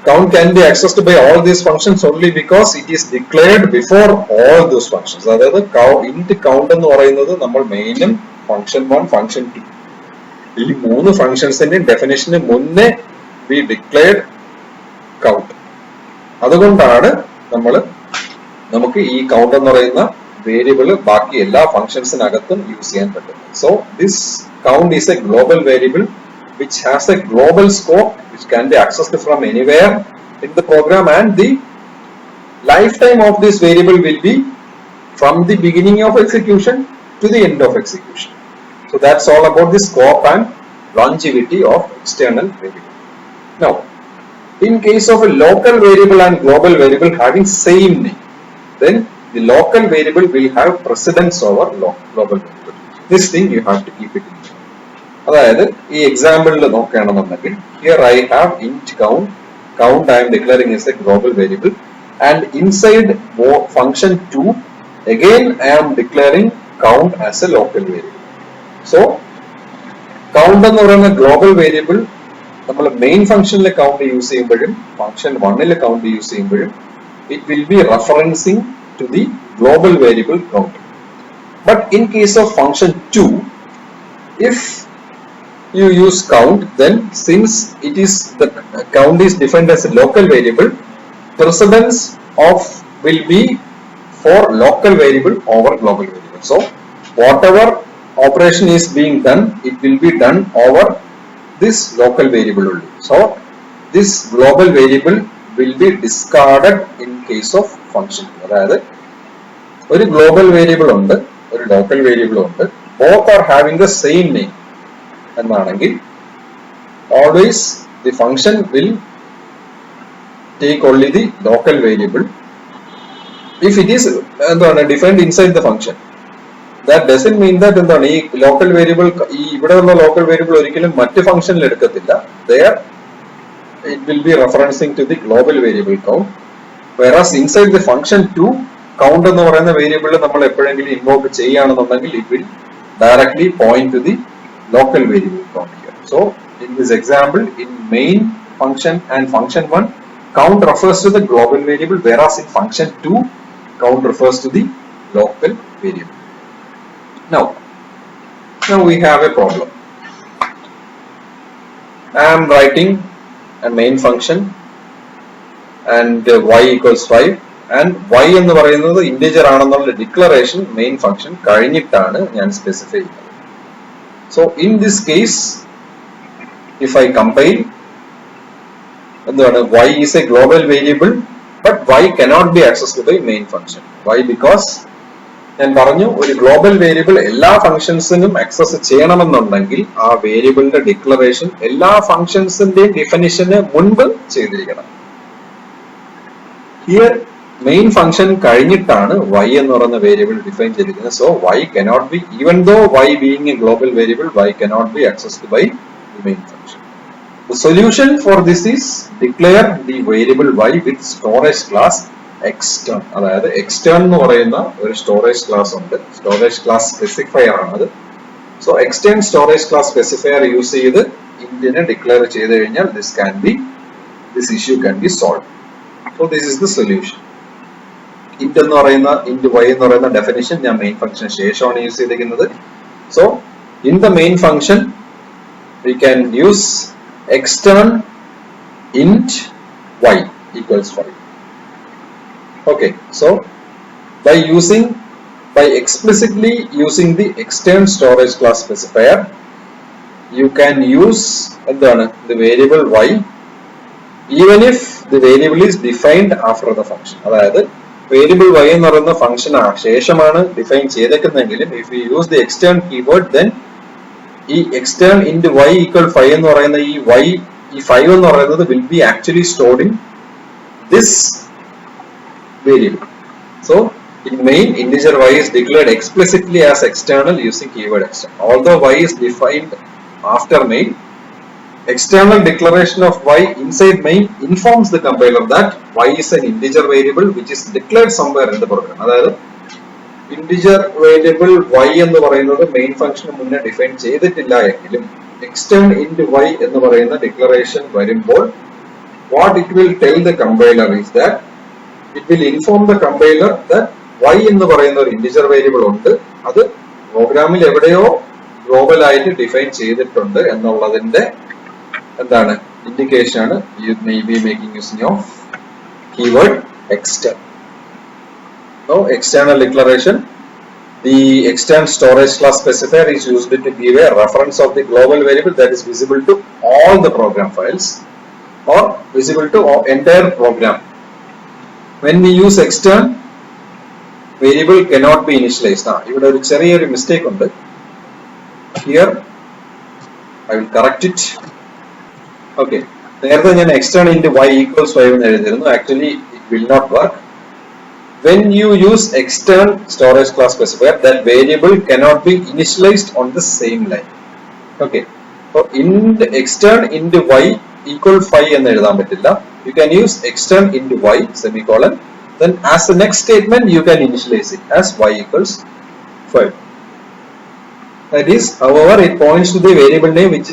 count can be accessed by all these functions only because it is declared before all those functions. അതായത് int count എന്ന് പറയുന്നത് നമ്മൾ മെയിനും function 1 function 2 ഈ മൂന്ന് ഫംഗ്ഷൻസിന്റെ definition മുന്നേ we declared count. അതുകൊണ്ടാണ് നമുക്ക് ഈ കൗണ്ട് എന്ന് പറയുന്ന വേരിയബിൾ ബാക്കി എല്ലാ ഫംഗ്ഷൻസിനകത്തും യൂസ് ചെയ്യാൻ പറ്റും. So this count is A global variable which has a global scope which can be accessed from anywhere in the program, and the lifetime of this variable will be from the beginning of execution to the end of execution. So that's all about the scope and longevity of external variable. Now in case of a local variable and global variable having same name, then the local variable will have precedence over global variable. This thing you have to keep it in mind. അതായത് ഈ എക്സാമ്പിളിൽ നോക്കുകയാണെന്നുണ്ടെങ്കിൽ here I have int count I am declaring as a global variable, and inside function 2 again I am declaring count as a local variable. So count എന്ന് പറയുന്ന global variable നമ്മൾ main ഫംഗ്ഷനിലെ count use ചെയ്യുമ്പോഴും function 1 count use ചെയ്യുമ്പോഴും it will be referencing to the global variable count. But in case of function 2, if you use count, then since it is the count is defined as a local variable, precedence of will be for local variable over global variable. So whatever operation is being done, it will be done over this local variable only. So this global variable will be discarded in case of function. അതായത് ഒരു global variable ഉണ്ട്, ഒരു local variable ഉണ്ട്, both are having the same name എന്നാണെങ്കിൽ always the function will take only the local variable if it is defined inside the function. That doesn't mean that ഈ local variable ഈ ഇവിടെയുള്ള local variable ഒരിക്കലും മറ്റ് ഫംഗ്ഷനിൽ എടുക്കത്തില്ല. There it will be referencing to the global variable count, whereas inside the function 2 count എന്ന് പറയുന്ന variable നമ്മൾ എപ്പോഴെങ്കിലും ഇൻവോക്ക് ചെയ്യുകയാണെന്നുണ്ടെങ്കിൽ it will directly point to the local variable count here. So in this example, in main function and function 1, count refers to the global variable, whereas in function 2 count refers to the local variable. Now we have a problem. I am writing a main function and y equals 5 and y എന്ന് പറയുന്നത് integer ആണെന്നുള്ള declaration main function കഴിഞ്ഞിട്ടാണ് ഞാൻ specify ചെയ്യുന്നത്. So in this case, if I compile, y is a global variable, but y cannot be accessed by main function. Why? Because ഞാൻ പറഞ്ഞു ഒരു global variable എല്ലാ ഫംഗ്ഷൻസിനും ആക്സസ് ചെയ്യണമെന്നുണ്ടെങ്കിൽ ആ വേരിയബിളിന്റെ ഡിക്ലറേഷൻ എല്ലാ ഫംഗ്ഷൻസിന്റെയും ഡിഫിനിഷന് മുൻപ് ചെയ്തിരിക്കണം. ഹിയർ മെയിൻ ഫംഗ്ഷൻ കഴിഞ്ഞിട്ടാണ് y എന്ന് പറയുന്ന വേരിയബിൾ ഡിഫൈൻ ചെയ്തിരിക്കുന്നത്. So y cannot be, even though y being a global variable, y cannot be accessed by the main function. The solution for this is declare the variable y with storage class extern. അതായത് extern എന്ന് പറയുന്ന ഒരു storage class ഉണ്ട്. storage class specifier ആണത്. So extern storage class specifier use ചെയ്ത് ഇന്റിനെ declare ചെയ്ത് കഴിഞ്ഞാൽ this issue can be solved. So this is the solution. int എന്ന് പറയുന്ന int y എന്ന് പറയുന്ന ഡെഫിനിഷൻ ഞാൻ മെയിൻ ഫംഗ്ഷൻ ശേഷമാണ് യൂസ് ചെയ്തിരിക്കുന്നത്. So in the main function we can use extern int y equals 5. Okay, so by explicitly using the extern storage class specifier, you can use the variable y even if the variable is defined after the function. അതായത് variable y എന്ന് പറയുന്ന function ശേഷമാണ് define ചെയ്തേക്കുന്നതെങ്കിലും if we use the extern keyword, then ഈ extern int y equal 5 എന്ന് പറയുന്ന ഈ y, ഈ 5 എന്ന് പറയുന്നത് will be actually stored in this variable. So in main, integer y is declared explicitly as external using keyword external. Although y is defined after main, external declaration of y inside main informs the compiler that y is an integer variable which is declared somewhere in the program. അതായത് integer variable y എന്ന് പറയുന്നത് main ഫംഗ്ഷന് മുന്നേ define ചെയ്തിട്ടില്ല എങ്കിലും extern int y എന്ന് പറയുന്ന declaration വരുമ്പോൾ what it will tell the compiler is that it will inform the compiler that y എന്ന് പറയുന്ന ഒരു integer variable ഉണ്ട്, അത് പ്രോഗ്രാമിൽ എവിടെയോ ഗ്ലോബൽ ആയിട്ട് ഡിഫൈൻ ചെയ്തിട്ടുണ്ട് എന്നുള്ളതിന്റെ ഇൻഡിക്കേഷൻ ആണ് you may be making use of keyword extern. So external declaration, the external storage class specifier is used to give a reference of the global variable that is visible to all the program files or visible to entire program. When we use extern, variable cannot be initialized. ഇവിടെ ഒരു ചെറിയൊരു mistake ഉണ്ട്. Here I will correct it. Okay, നേരത്തെ ഞാൻ extern int y equals 5 എന്ന് എഴുതിയിരുന്നു. Actually it will not work. When you use extern storage class specifier, that variable cannot be initialized on the same line. Okay, so extern int y equal 5 എന്ന് എഴുതാൻ പറ്റില്ല. You can use extern int y semicolon, then as the next statement you can initialize it as y equals 5. That is, however, it points to the variable name which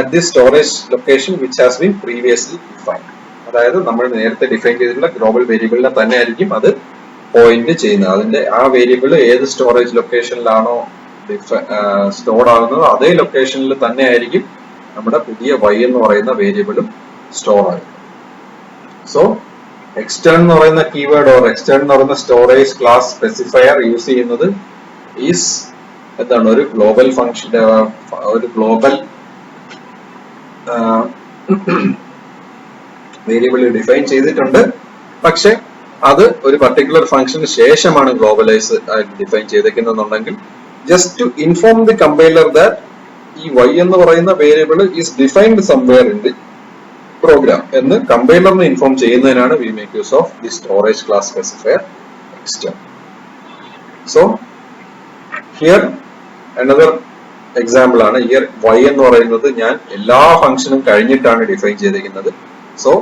at this storage location which has been previously defined. അതായത് നമ്മൾ നേരത്തെ define ചെയ്തിട്ടുള്ള global വേരിയബിളിനെ തന്നെ ആയിരിക്കും അത് point ചെയ്യുന്നത്. അതിന്റെ ആ വേരിയബിൾ ഏത് സ്റ്റോറേജ് ലൊക്കേഷനിലാണോ സ്റ്റോർഡ് ആകുന്നത് അതേ ലൊക്കേഷനിൽ തന്നെ ആയിരിക്കും നമ്മുടെ പുതിയ y എന്ന് പറയുന്ന വേരിയബിളും സ്റ്റോർ ആകുന്നത്. സോ extern എന്ന് പറയുന്ന കീവേഡ് ഓർ extern എന്ന് പറയുന്ന സ്റ്റോറേജ് ക്ലാസ് സ്പെസിഫയർ യൂസ് ചെയ്യുന്നത് ഈസ് ഒരു ഗ്ലോബൽ ഫംഗ്ഷൻ, ഒരു ഗ്ലോബൽ വേരിയബിൾ ഡിഫൈൻ ചെയ്തിട്ടുണ്ട്. പക്ഷെ അത് ഒരു പർട്ടിക്കുലർ ഫംഗ്ഷന് ശേഷമാണ് ഗ്ലോബലൈസ് ആയിട്ട് ഡിഫൈൻ ചെയ്തേക്കുന്നുണ്ടെങ്കിൽ just to inform the compiler that ഈ y എന്ന് പറയുന്ന variable is defined somewhere in the program എന്ന് കമ്പൈലറിനെ ഇൻഫോം ചെയ്യുന്നതിനാണ് we make use of the storage class specifier extern. So here another example ആണ്. Here y എന്ന് പറയുന്നത് ഞാൻ എല്ലാ ഫംഗ്ഷനും കഴിഞ്ഞിട്ടാണ് ഡിഫൈൻ ചെയ്തിരിക്കുന്നത്. സോ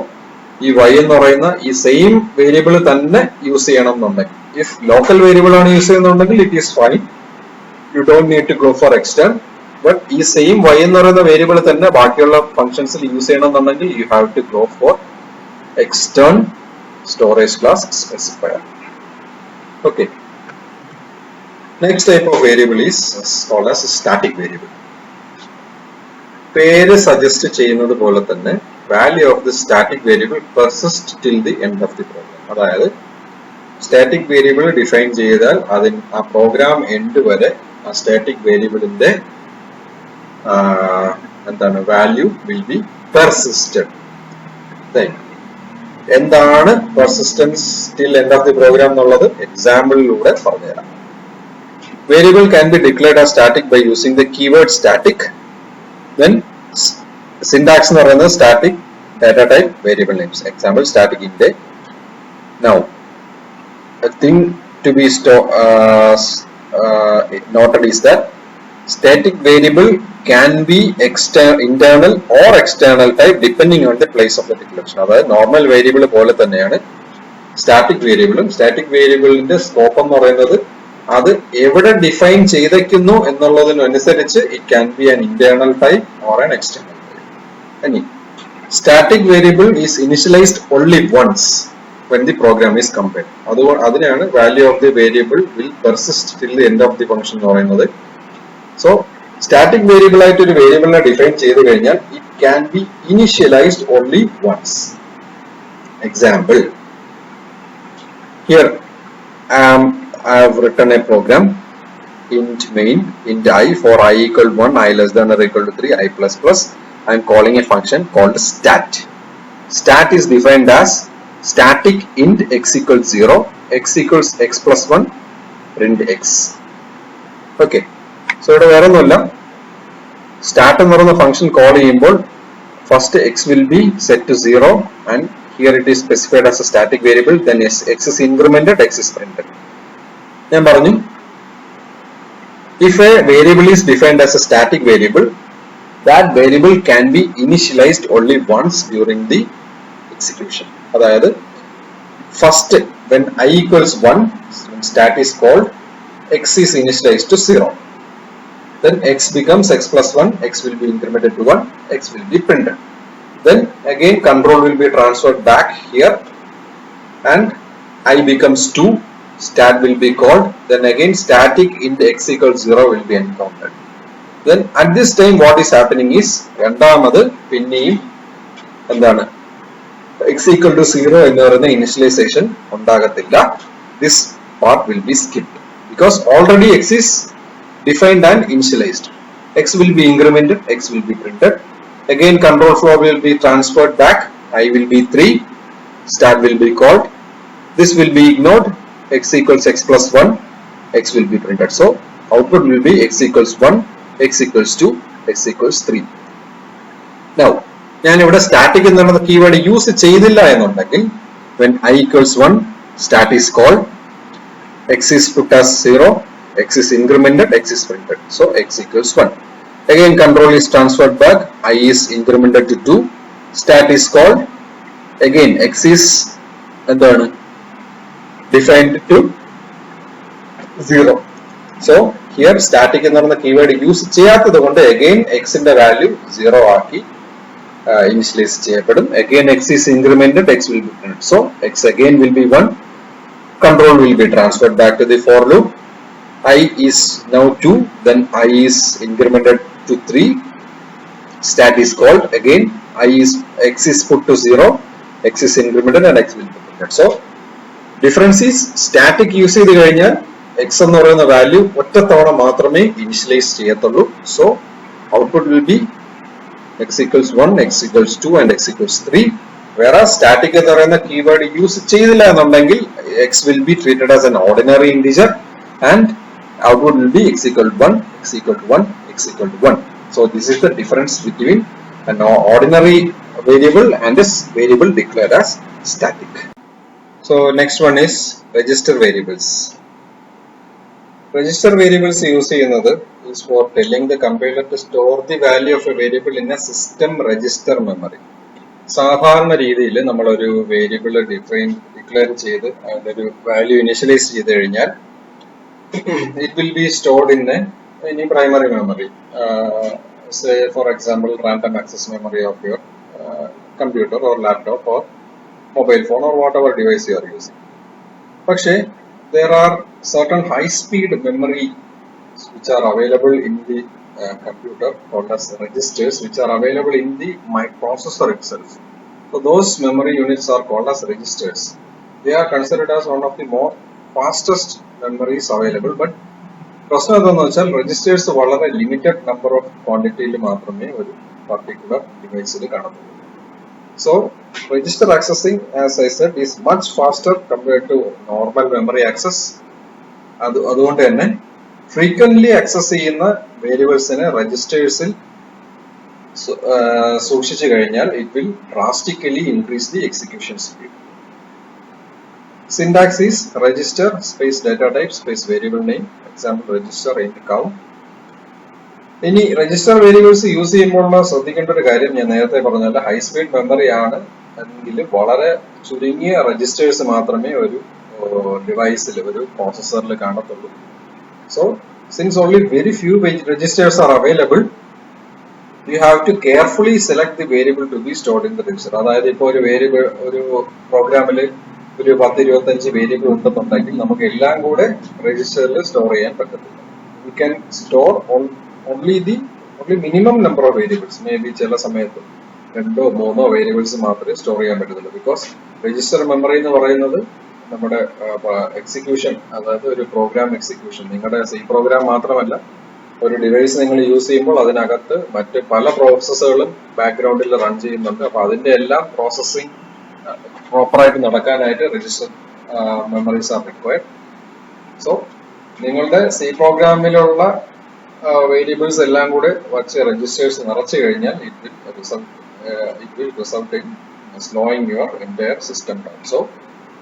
ഈ y എന്ന് പറയുന്ന ഈ സെയിം വേരിയബിൾ തന്നെ യൂസ് ചെയ്യണം എന്നുണ്ടെങ്കിൽ, ഇഫ് ലോക്കൽ വേരിയബിൾ ആണ് യൂസ് ചെയ്യുന്നുണ്ടെങ്കിൽ it is fine, you don't need to go for extern. But ഈ സെയിം y എന്ന് പറയുന്ന വേരിയബിൾ തന്നെ ബാക്കിയുള്ള ഫംഗ്ഷൻസിൽ യൂസ് ചെയ്യണം എന്നുണ്ടെങ്കിൽ you have to go for extern storage class specifier. Okay. Next type of variable is called as static variable. പേര് suggest ചെയ്യുന്നത് പോലെ തന്നെ value of the static variable persist till the end of the program. അതായത് static variable define ചെയ്താൽ ആ programme end വരെ ആ static വേരിയബിളിന്റെ വാല്യൂ വിൽ ബി പെർസിസ്റ്റഡ്. എന്താണ് persistence till end of the program എന്നുള്ളത് എക്സാമ്പിളിലൂടെ പറഞ്ഞുതരാം. Variable can be declared as static by using the keyword static. Then syntax എന്ന് പറയുന്നത് static data type variable names. Example static int. Now a thing to be noted is that static variable can be internal or external type depending on the place of the declaration. അതായത് normal variable പോലെ തന്നെയാണ് static വേരിയബിളും. Static വേരിയബിളിന്റെ scope എന്ന് പറയുന്നത് അത് എവിടെ ഡിഫൈൻ ചെയ്തേക്കുന്നു എന്നുള്ളതിനനുസരിച്ച് it can be an internal type or an external type. Static variable is initialised only once when the program is compiled. അതിനാണ് value of the variable will persist till the end of the function എന്ന് പറയുന്നത്. So static variable ആയിട്ട് ഒരു വേരിയബിളിനെ define ചെയ്തു കഴിഞ്ഞാൽ it can be initialized only once. Example, here I have written a program int main int I for I equal 1, I less than or equal to 3, I plus plus. I am calling a function called stat. Stat is defined as static int x equals 0, x equals x plus 1, print x. Okay, so ഇവിടെ വേറെ ഒന്നുമില്ല. Stat എന്ന് പറയുന്ന function call ചെയ്യുമ്പോൾ first x will be set to 0 and here it is specified as a static variable, then x is incremented, x is printed. ഞാൻ പറഞ്ഞു, if a variable is defined as a static variable, that variable can be initialized only once during the execution. അതായത് first when I equals 1, when stat is called, x is initialized to 0. Then x becomes x plus 1, x will be incremented to 1, x will be printed. Then again control will be transferred back here and I becomes 2, stat will be called, then again static int x equals 0 will be encountered. Then at this time what is happening is രണ്ടാമത് പിന്നെയും എന്താണ് x equal to 0 എന്ന് പറയുന്ന initialization ഉണ്ടാകത്തില്ല. This part will be skipped because already x is defined and initialized. X will be incremented, x will be printed. Again control flow will be transferred back, I will be 3, stat will be called, this will be ignored, x equals x plus 1, x will be printed. So output will be x equals 1, x equals 2, x equals 3. Now ഞാൻ ഇവിടെ static എന്നുള്ള keyword use ചെയ്തില്ല എന്നുണ്ടെങ്കിൽ when I equals 1, stat is called, x is put as 0, x is incremented, x is printed. So x equals 1. Again control is transferred back, I is incremented to 2, stat is called, again x is എന്താണ് defined to 0. So here static എന്ന് പറയുന്ന keyword use ചെയ്യാത്തത് കൊണ്ട് again x ന്റെ value 0 ആക്കി initialize ചെയ്യപ്പെടും. Again x is incremented, x will be printed. So x again will be 1, control will be transferred back to the for loop, I is now 2, then I is incremented to 3, stat is called, again x is put to 0, x is incremented and x will be printed. So difference is static use ചെയ്ത് കഴിഞ്ഞാൽ x എന്ന് പറയുന്ന value ഒറ്റ തവണ മാത്രമേ initialise ചെയ്യത്തുള്ളൂ. So output will be x equals 1, x equals 2 and x equals 3. Whereas static എന്ന് പറയുന്ന കീവേഡ് യൂസ് ചെയ്തില്ല എന്നുണ്ടെങ്കിൽ x will be treated as an ordinary integer and output will be x equal to 1, x equal to 1, x equal to 1. So this is the difference between an ordinary variable and a variable declared as static. So next one is register variables. Register variables use ചെയ്യുന്നത് is for telling the compiler to store the value of a variable in a system register memory. സാധാരണ രീതിയിൽ നമ്മൾ ഒരു variable declare ചെയ്ത് അതിന്റെ ഒരു value initialise ചെയ്ത് കഴിഞ്ഞാൽ it will be stored in any primary memory, say for example random access memory of your computer or laptop or mobile phone or whatever device you are using. പക്ഷേ there are certain high speed memory which are available in the computer called as registers, which are available in the microprocessor itself. So those memory units are called as registers. They are considered as one of the more fastest memories available, but പ്രശ്നം എന്താണെന്ന് വെച്ചാൽ registers വളരെ limited number of ക്വാണ്ടിറ്റിയിൽ മാത്രമേ ഒരു particular ഡിവൈസിൽ കാണത്തുള്ളൂ. So register accessing, as I said, is much faster compared to normal memory access. അതുകൊണ്ട് തന്നെ ഫ്രീക്വന്റ്ലി ആക്സസ് ചെയ്യുന്ന വേരിയബിൾസിനെ രജിസ്റ്റേഴ്സിൽ സൂക്ഷിച്ചു കഴിഞ്ഞാൽ it will drastically increase the execution speed. Syntax is register space data type space variable name. Example register int count. ഇനി register variables use ചെയ്യുമ്പോൾ ശ്രദ്ധിക്കേണ്ട ഒരു കാര്യം ഞാൻ നേരത്തെ പറഞ്ഞാൽ ഹൈ സ്പീഡ് മെമ്മറി ആണ് എങ്കിൽ വളരെ ചുരുങ്ങിയ രജിസ്റ്റേഴ്സ് മാത്രമേ ഒരു ഡിവൈസിൽ ഒരു പ്രോസസ്സറിൽ കാണത്തുള്ളൂ. So since only very few registers are available, you have to carefully select the variable to be stored in the register. അതായത് ഇപ്പോൾ ഒരു വേരിയബിൾ ഒരു പ്രോഗ്രാമിൽ ഒരു 10-25 വേരിയബിൾ ഉണ്ടെന്നുണ്ടെങ്കിൽ നമുക്ക് എല്ലാം കൂടെ രജിസ്റ്ററിൽ സ്റ്റോർ ചെയ്യാൻ പറ്റത്തില്ല. We can store only minimum number of variables. Maybe ചില സമയത്ത് 2-3 വേരിയബിൾസ് മാത്രമേ സ്റ്റോർ ചെയ്യാൻ പറ്റത്തുള്ളൂ. ബിക്കോസ് രജിസ്റ്റർ മെമ്മറി എന്ന് പറയുന്നത് നമ്മുടെ എക്സിക്യൂഷൻ, അതായത് ഒരു പ്രോഗ്രാം എക്സിക്യൂഷൻ, നിങ്ങളുടെ സി പ്രോഗ്രാം മാത്രമല്ല ഒരു ഡിവൈസ് നിങ്ങൾ യൂസ് ചെയ്യുമ്പോൾ അതിനകത്ത് മറ്റ് പല പ്രോസസ്സുകളും ബാക്ക്ഗ്രൗണ്ടിൽ റൺ ചെയ്യുന്നുണ്ട്. അപ്പൊ അതിന്റെ എല്ലാം പ്രോസസ്സിംഗ് പ്രോപ്പറായിട്ട് നടക്കാനായിട്ട് register memories are required. So നിങ്ങളുടെ സി പ്രോഗ്രാമിലുള്ള വേരിയബിൾസ് എല്ലാം കൂടെ വച്ച് രജിസ്റ്റേഴ്സ് നിറച്ചു കഴിഞ്ഞാൽ it will result in slowing your entire system down. So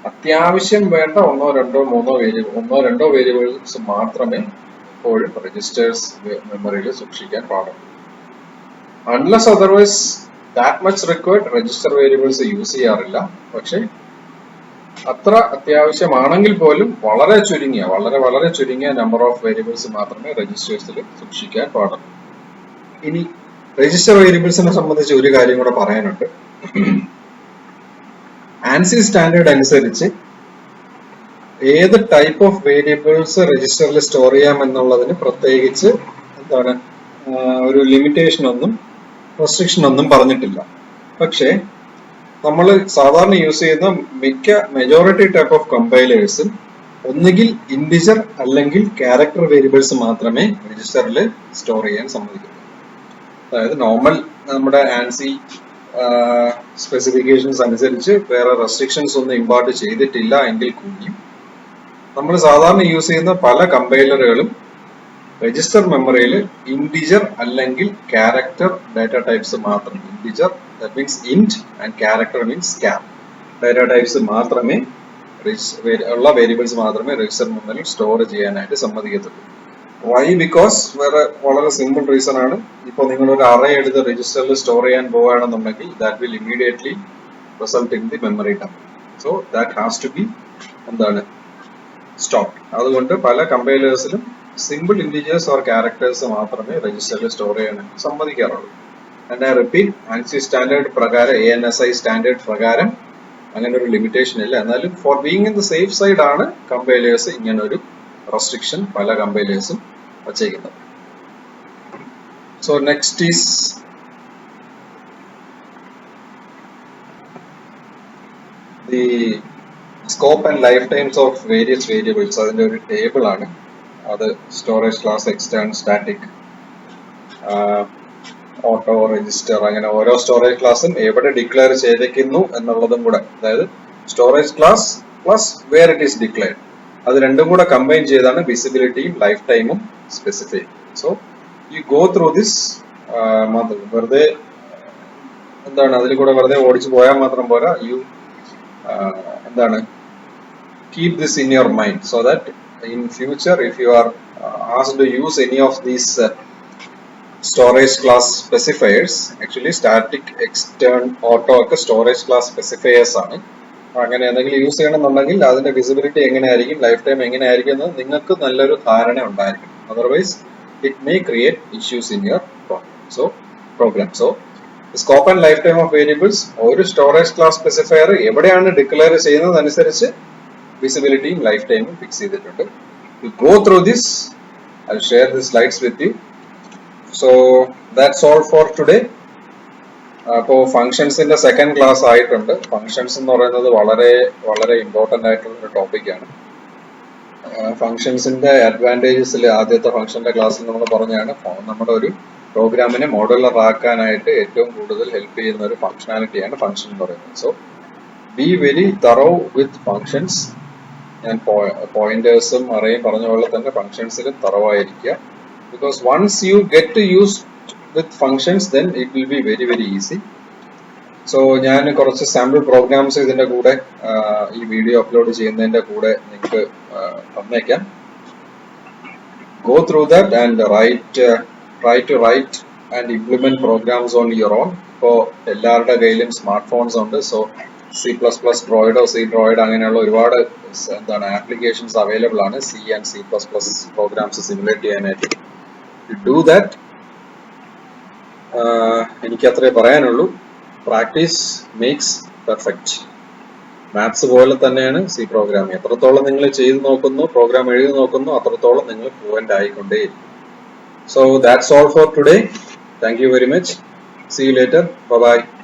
അത്യാവശ്യം വേണ്ട 1-2 വേരിയബിൾസ് മാത്രമേ എപ്പോഴും രജിസ്റ്റേഴ്സ് മെമ്മറിയിൽ സൂക്ഷിക്കാൻ പാടുള്ളൂ. Unless otherwise that much required register variables use ചെയ്യാറില്ല. പക്ഷെ അത്ര അത്യാവശ്യമാണെങ്കിൽ പോലും വളരെ ചുരുങ്ങിയ നമ്പർ ഓഫ് വേരിയബിൾസ് മാത്രമേ രജിസ്റ്റേഴ്സിൽ സൂക്ഷിക്കാൻ പാടുള്ളൂ. ഇനി രജിസ്റ്റർ വേരിയബിൾസിനെ സംബന്ധിച്ച് ഒരു കാര്യം കൂടെ പറയാനുണ്ട്. ആൻസി സ്റ്റാൻഡേർഡ് അനുസരിച്ച് ഏത് ടൈപ്പ് ഓഫ് വേരിയബിൾസ് രജിസ്റ്ററിൽ സ്റ്റോർ ചെയ്യാം എന്നുള്ളതിന് പ്രത്യേകിച്ച് ഒരു ലിമിറ്റേഷൻ ഒന്നും റെസ്ട്രിക്ഷൻ ഒന്നും പറഞ്ഞിട്ടില്ല. പക്ഷേ നമ്മൾ സാധാരണ യൂസ് ചെയ്യുന്ന മെജോറിറ്റി ടൈപ്പ് ഓഫ് കമ്പൈലേഴ്സും ഒന്നുകിൽ ഇൻഡിജർ അല്ലെങ്കിൽ ക്യാരക്ടർ വേരിയബിൾസ് മാത്രമേ രജിസ്റ്ററിൽ സ്റ്റോർ ചെയ്യാൻ സമ്മതിക്കുള്ളൂ. അതായത് നോർമൽ നമ്മുടെ ആൻസി സ്പെസിഫിക്കേഷൻസ് അനുസരിച്ച് വേറെ റെസ്ട്രിക്ഷൻസ് ഒന്നും ഇമ്പാർട്ട് ചെയ്തിട്ടില്ല എങ്കിൽ കൂടിയും നമ്മൾ സാധാരണ യൂസ് ചെയ്യുന്ന പല കമ്പൈലറുകളും രജിസ്റ്റർ മെമ്മറിയിൽ ഇൻഡിജർ അല്ലെങ്കിൽ ക്യാരക്ടർ ഡാറ്റ ടൈപ്സ് മാത്രം, integer that means int and character means char data types മാത്രമേ ഉള്ള വേരിയബിൾസ് മാത്രമേ രജിസ്റ്റർ മെമ്മറിയിൽ സ്റ്റോർ ചെയ്യാനായിട്ട് സമ്മതിക്കത്തുള്ളൂ. വൈ? ബിക്കോസ് വളരെ സിമ്പിൾ റീസൺ ആണ്. ഇപ്പോൾ നിങ്ങൾ ഒരു അറേ എടുത്ത് രജിസ്റ്ററിൽ സ്റ്റോർ ചെയ്യാൻ പോവുകയാണെന്നുണ്ടെങ്കിൽ that will immediately result in the memory dump. So that has to be stop. അതുകൊണ്ട് പല കമ്പൈലേഴ്സിലും സിമ്പിൾ ഇൻഡിജേഴ്സ് ഓർ ക്യാരക്ടേഴ്സ് മാത്രമേ രജിസ്റ്ററിൽ സ്റ്റോർ ചെയ്യാനായിട്ട് സമ്മതിക്കാറുള്ളൂ. And I repeat, ANSI standard പ്രകാരം, ANSI സ്റ്റാൻഡേർഡ് പ്രകാരം അങ്ങനെ ഒരു ലിമിറ്റേഷൻ ഇല്ല. എന്നാലും for being in the safe side ആണ് കമ്പൈലേഴ്സ് ഇങ്ങനെ ഒരു റെസ്ട്രിക്ഷൻ പല കമ്പൈലേഴ്സും വച്ചേക്കുന്നത്. So next is the scope and lifetimes of various variables. അതിന്റെ ഒരു ടേബിൾ ആണ് അത്. Storage class, extern, static, auto, register, അങ്ങനെ ഓരോ സ്റ്റോറേജ് ക്ലാസും എവിടെ ഡിക്ലെയർ ചെയ്തേക്കുന്നു എന്നുള്ളതും കൂടെ, അതായത് storage class plus where it is declared, അത് രണ്ടും കൂടെ കമ്പൈൻ ചെയ്താണ് വിസിബിലിറ്റിയും ലൈഫ് ടൈമും specify. So you go through this വെറുതെ എന്താണ് അതിൽ കൂടെ വെറുതെ ഓടിച്ചു പോയാൽ മാത്രം പോരാ. എന്താണ് keep this in your mind so that in future if you are asked to use any of these storage class specifiers, actually static, extern, auto ഒക്കെ സ്റ്റോറേജ് ക്ലാസ് സ്പെസിഫയേഴ്സ് ആണ്. അങ്ങനെ എന്തെങ്കിലും യൂസ് ചെയ്യണമെന്നുണ്ടെങ്കിൽ അതിന്റെ വിസിബിലിറ്റി എങ്ങനെയായിരിക്കും, ലൈഫ് ടൈം എങ്ങനെയായിരിക്കും എന്ന് നിങ്ങൾക്ക് നല്ലൊരു ധാരണ ഉണ്ടായിരിക്കും. Otherwise it may create issues in your program. So scope and life time of variables ഒരു സ്റ്റോറേജ് ക്ലാസ് സ്പെസിഫയർ എവിടെയാണ് ഡിക്ലെയർ ചെയ്യുന്നത് അനുസരിച്ച് വിസിബിലിറ്റിയും ലൈഫ് ടൈമും ഫിക്സ് ചെയ്തിട്ടുണ്ട്. You go through this. I'll share the slides with you. So that's all for today. അപ്പോൾ ഫങ്ഷൻസിന്റെ second class ആയിട്ടുണ്ട്. Functions എന്ന് പറയുന്നത് വളരെ വളരെ ഇമ്പോർട്ടന്റ് ആയിട്ടുള്ള ഒരു ടോപ്പിക്കാണ്. ഫങ്ഷൻസിന്റെ അഡ്വാൻറ്റേജസിൽ ആദ്യത്തെ ഫങ്ഷന്റെ ക്ലാസ്സിൽ നമ്മൾ പറഞ്ഞാണ് നമ്മുടെ ഒരു പ്രോഗ്രാമിനെ മോഡുലർ ആക്കാനായിട്ട് ഏറ്റവും കൂടുതൽ ഹെൽപ്പ് ചെയ്യുന്ന ഒരു ഫങ്ഷനാലിറ്റിയാണ് ഫങ്ഷൻ എന്ന് പറയുന്നത്. So be very thorough with functions. ഞാൻ പോയിന്റേഴ്സും അറേയും പറഞ്ഞ പോലെ തന്നെ ഫങ്ഷൻസിലും തറവായിരിക്കുക. Because once you get to use with functions then it will be very very easy. So ഞാൻ കുറച്ച് സാമ്പിൾ പ്രോഗ്രാംസ് ഇതിന്റെ കൂടെ ഈ വീഡിയോ അപ്ലോഡ് ചെയ്യുന്നതിന്റെ കൂടെ നിങ്ങൾക്ക് തന്നേക്കാം. Go through that and try to write and implement programs on your own. ഇപ്പോൾ എല്ലാവരുടെ കയ്യിലും സ്മാർട്ട് ഫോൺസ് ഉണ്ട്. സോ C++, ഡ്രോയിഡോ C ഡ്രോയിഡ് അങ്ങനെയുള്ള ഒരുപാട് എന്താണ് ആപ്ലിക്കേഷൻസ് അവൈലബിൾ ആണ് C and C++ programs simulate ചെയ്യാനായിട്ട്. Do that. എനിക്ക് അത്രേ പറയാനുള്ളൂ. Practice makes perfect. മാത്സ് പോലെ തന്നെയാണ് C പ്രോഗ്രാമിംഗ്. എത്രത്തോളം നിങ്ങൾ ചെയ്ത് നോക്കുന്നു, പ്രോഗ്രാം എഴുതി നോക്കുന്നു, അത്രത്തോളം നിങ്ങൾ fluent ആയിക്കൊണ്ടേയിരിക്കും. So that's all for today. Thank you very much. See you later. Bye bye.